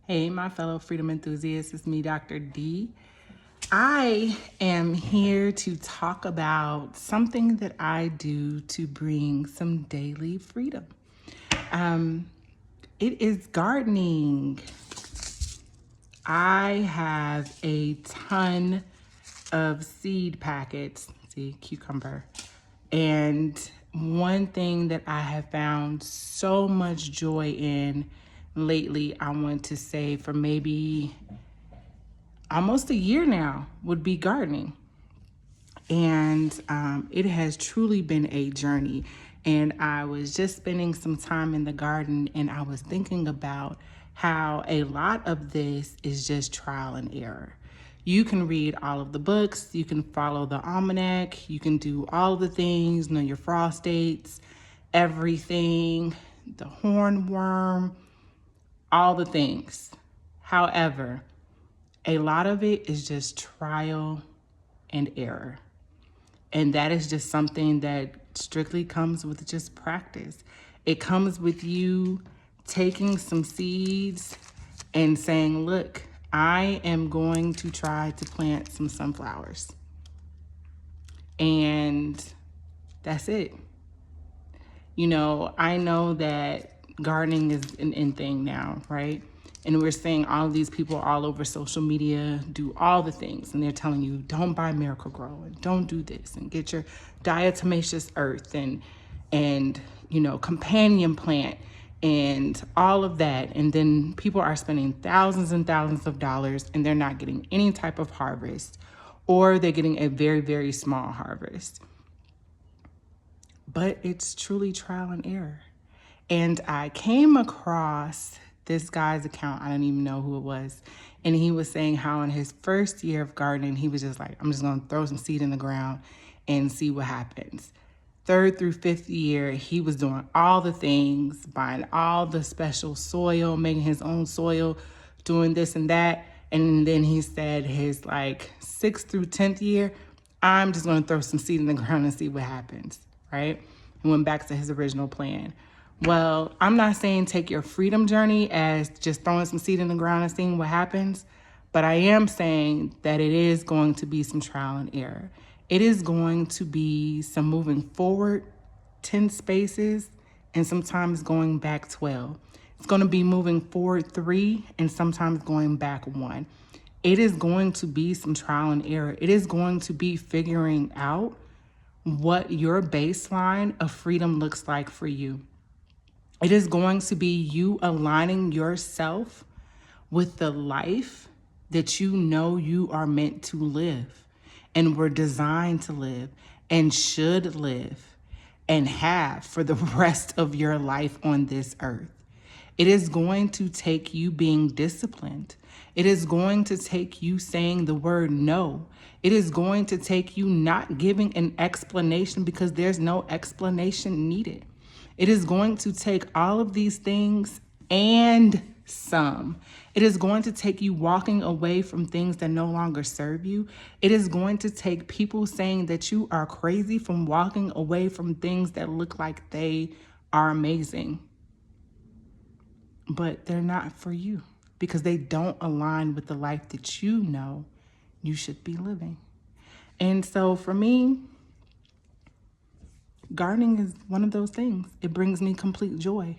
Hey, my fellow freedom enthusiasts, it's me, Dr. D. I am here to talk about something that I do to bring some daily freedom. It is gardening. I have a ton of seed packets, see, cucumber. And one thing that I have found so much joy in lately, I want to say for maybe almost a year now, would be gardening. And it has truly been a journey. And I was just spending some time in the garden and I was thinking about how a lot of this is just trial and error. You can read all of the books, you can follow the almanac, you can do all the things, know your frost dates, everything, the hornworm, all the things. However, a lot of it is just trial and error. And that is just something that strictly comes with just practice. It comes with you taking some seeds and saying, look, I am going to try to plant some sunflowers. And that's it. You know, I know that gardening is an in thing now, right? And we're seeing all of these people all over social media do all the things. And they're telling you, don't buy Miracle-Gro and don't do this and get your diatomaceous earth and you know, companion plant and all of that. And then people are spending thousands and thousands of dollars and they're not getting any type of harvest, or they're getting a very, very small harvest. But it's truly trial and error. And I came across this guy's account. I don't even know who it was. And he was saying how in his first year of gardening, he was just like, I'm just going to throw some seed in the ground and see what happens. Third through fifth year, he was doing all the things, buying all the special soil, making his own soil, doing this and that. And then he said his like 6th through 10th year, I'm just going to throw some seed in the ground and see what happens, right? And went back to his original plan. Well, I'm not saying take your freedom journey as just throwing some seed in the ground and seeing what happens, but I am saying that it is going to be some trial and error. It is going to be some moving forward 10 spaces and sometimes going back 12. It's going to be moving forward 3 and sometimes going back 1. It is going to be some trial and error. It is going to be figuring out what your baseline of freedom looks like for you. It is going to be you aligning yourself with the life that you know you are meant to live and were designed to live and should live and have for the rest of your life on this earth. It is going to take you being disciplined. It is going to take you saying the word no. It is going to take you not giving an explanation because there's no explanation needed. It is going to take all of these things and some. It is going to take you walking away from things that no longer serve you. It is going to take people saying that you are crazy from walking away from things that look like they are amazing. But they're not for you because they don't align with the life that you know you should be living. And so for me, gardening is one of those things. It brings me complete joy.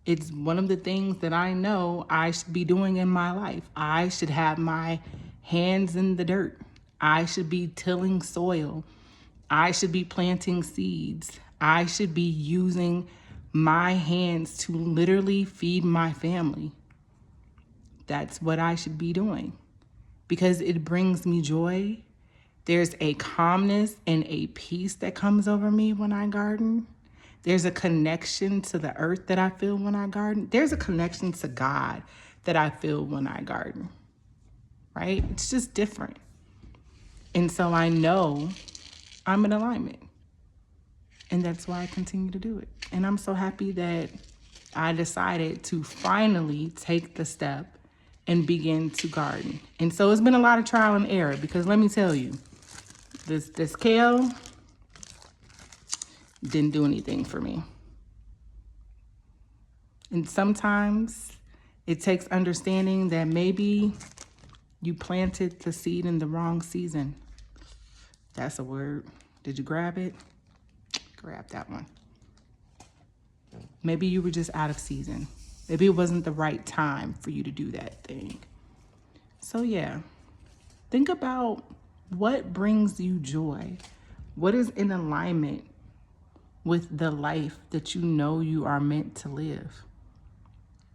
It's one of the things that I know I should be doing in my life. I should have my hands in the dirt. I should be tilling soil. I should be planting seeds. I should be using my hands to literally feed my family. That's what I should be doing because it brings me joy. There's a calmness and a peace that comes over me when I garden. There's a connection to the earth that I feel when I garden. There's a connection to God that I feel when I garden, right? It's just different. And so I know I'm in alignment. And that's why I continue to do it. And I'm so happy that I decided to finally take the step and begin to garden. And so it's been a lot of trial and error because let me tell you, this kale didn't do anything for me. And sometimes It takes understanding that maybe you planted the seed in the wrong season. That's a word. Did you grab it? Grab that one. Maybe you were just out of season. Maybe it wasn't the right time for you to do that thing. So yeah, think about what brings you joy. What is in alignment with the life that you know you are meant to live?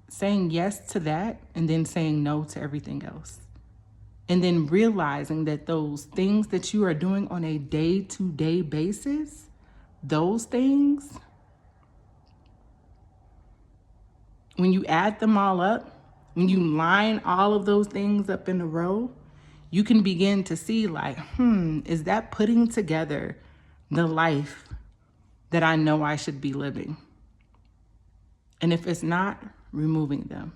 Saying yes to that and then saying no to everything else. And then realizing that those things that you are doing on a day-to-day basis, those things, when you add them all up, when you line all of those things up in a row, you can begin to see like, is that putting together the life that I know I should be living? And if it's not, removing them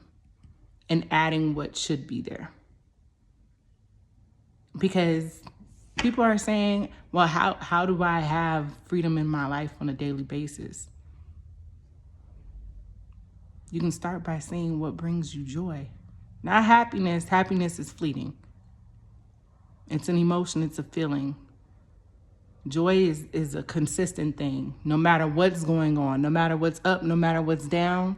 and adding what should be there. Because people are saying, well, how do I have freedom in my life on a daily basis? You can start by seeing what brings you joy. Not happiness. Happiness is fleeting. It's an emotion, it's a feeling. Joy is a consistent thing. No matter what's going on, no matter what's up, no matter what's down,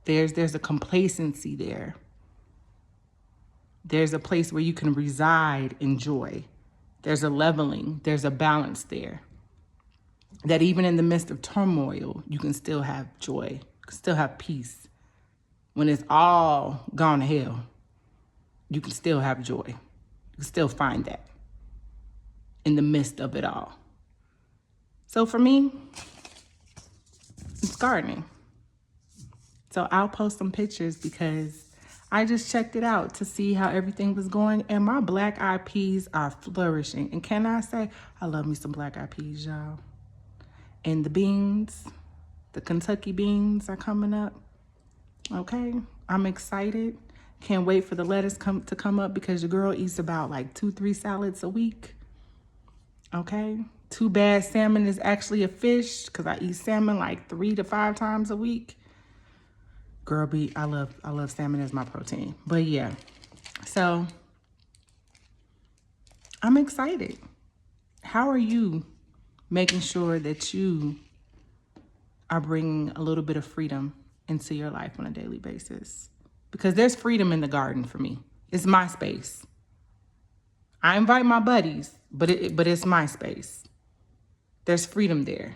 there's a complacency there. There's a place where you can reside in joy. There's a leveling, there's a balance there. That even in the midst of turmoil, you can still have joy, you can still have peace. When it's all gone to hell, you can still have joy. You can still find that in the midst of it all. So for me, it's gardening. So I'll post some pictures because I just checked it out to see how everything was going, and my black eyed peas are flourishing. And can I say, I love me some black eyed peas, y'all. And the beans, the Kentucky beans are coming up. Okay, I'm excited. Can't wait for the lettuce to come up because your girl eats about like 2-3 salads a week. Okay, too bad salmon is actually a fish because I eat salmon like 3 to 5 times a week. Girl, I love salmon as my protein. But yeah, so I'm excited. How are you making sure that you are bringing a little bit of freedom into your life on a daily basis? Because there's freedom in the garden for me. It's my space. I invite my buddies, but it's my space. There's freedom there.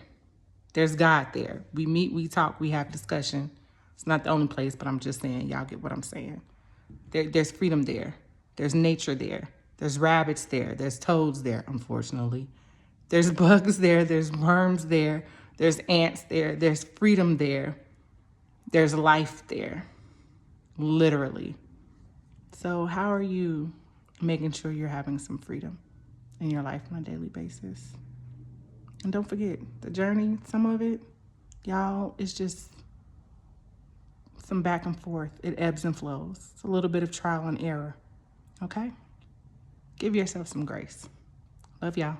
There's God there. We meet, we talk, we have discussion. It's not the only place, but I'm just saying, y'all get what I'm saying. There's freedom there. There's nature there. There's rabbits there. There's toads there, unfortunately. There's bugs there. There's worms there. There's ants there. There's freedom there. There's life there, literally. So how are you making sure you're having some freedom in your life on a daily basis? And don't forget, the journey, some of it, y'all, it's just some back and forth. It ebbs and flows. It's a little bit of trial and error, okay? Give yourself some grace. Love y'all.